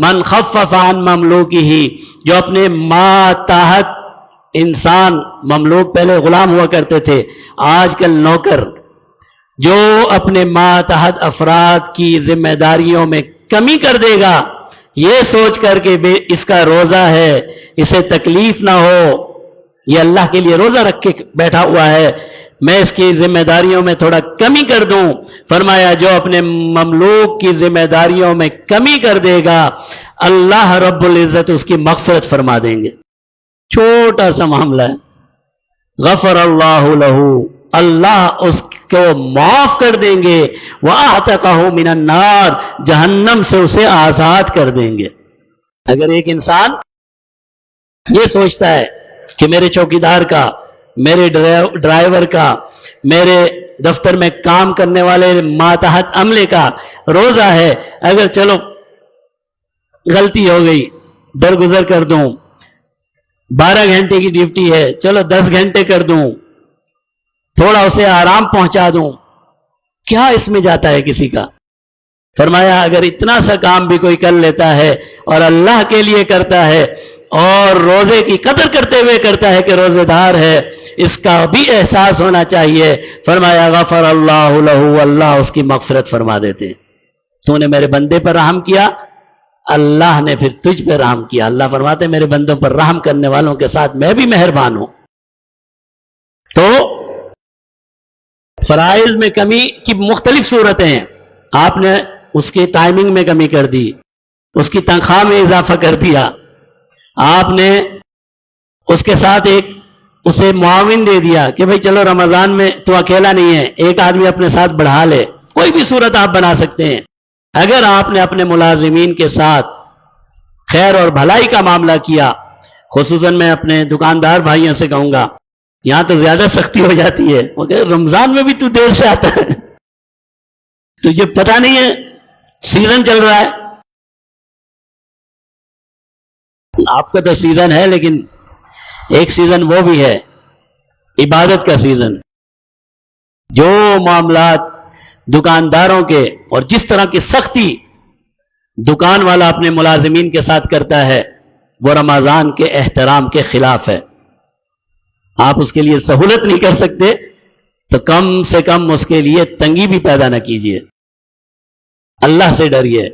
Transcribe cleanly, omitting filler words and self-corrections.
من خفف عن مملوکہ، جو اپنے ماتحت انسان، مملوک پہلے غلام ہوا کرتے تھے، آج کل نوکر، جو اپنے ماتحت افراد کی ذمہ داریوں میں کمی کر دے گا یہ سوچ کر کہ اس کا روزہ ہے، اسے تکلیف نہ ہو، یہ اللہ کے لیے روزہ رکھ کے بیٹھا ہوا ہے، میں اس کی ذمہ داریوں میں تھوڑا کمی کر دوں، فرمایا جو اپنے مملوک کی ذمہ داریوں میں کمی کر دے گا اللہ رب العزت اس کی مغفرت فرما دیں گے۔ چھوٹا سا معاملہ ہے، غفر اللہ لہ، اللہ اس کو معاف کر دیں گے، وَأَعْتَقَهُ مِنَ النَّارِ، جہنم سے اسے آزاد کر دیں گے۔ اگر ایک انسان یہ سوچتا ہے کہ میرے چوکیدار کا، میرے ڈرائیور کا، میرے دفتر میں کام کرنے والے ماتحت عملے کا روزہ ہے، اگر چلو غلطی ہو گئی درگزر کر دوں، 12 گھنٹے کی ڈیوٹی ہے چلو 10 گھنٹے کر دوں، تھوڑا اسے آرام پہنچا دوں، کیا اس میں جاتا ہے کسی کا؟ فرمایا اگر اتنا سا کام بھی کوئی کر لیتا ہے اور اللہ کے لیے کرتا ہے اور روزے کی قدر کرتے ہوئے کرتا ہے کہ روزے دار ہے، اس کا بھی احساس ہونا چاہیے۔ فرمایا غفر اللہ لہ، اللہ اس کی مغفرت فرما دیتے۔ تو نے میرے بندے پر رحم کیا، اللہ نے پھر تجھ پہ رحم کیا۔ اللہ فرماتے میرے بندوں پر رحم کرنے والوں کے ساتھ میں بھی مہربان ہوں۔ تو فرائض میں کمی کی مختلف صورتیں ہیں، آپ نے اس کی ٹائمنگ میں کمی کر دی، اس کی تنخواہ میں اضافہ کر دیا، آپ نے اس کے ساتھ اسے معاون دے دیا کہ بھئی چلو رمضان میں تو اکیلا نہیں ہے، ایک آدمی اپنے ساتھ بڑھا لے، کوئی بھی صورت آپ بنا سکتے ہیں۔ اگر آپ نے اپنے ملازمین کے ساتھ خیر اور بھلائی کا معاملہ کیا، خصوصاً میں اپنے دکاندار بھائیوں سے کہوں گا، یہاں تو زیادہ سختی ہو جاتی ہے، مگر رمضان میں بھی تو دیر سے آتا ہے، تو یہ پتہ نہیں ہے سیزن چل رہا ہے، آپ کا تو سیزن ہے لیکن ایک سیزن وہ بھی ہے عبادت کا سیزن۔ جو معاملات دکانداروں کے اور جس طرح کی سختی دکان والا اپنے ملازمین کے ساتھ کرتا ہے وہ رمضان کے احترام کے خلاف ہے۔ آپ اس کے لیے سہولت نہیں کر سکتے تو کم سے کم اس کے لیے تنگی بھی پیدا نہ کیجیے۔ اللہ سے ڈریے۔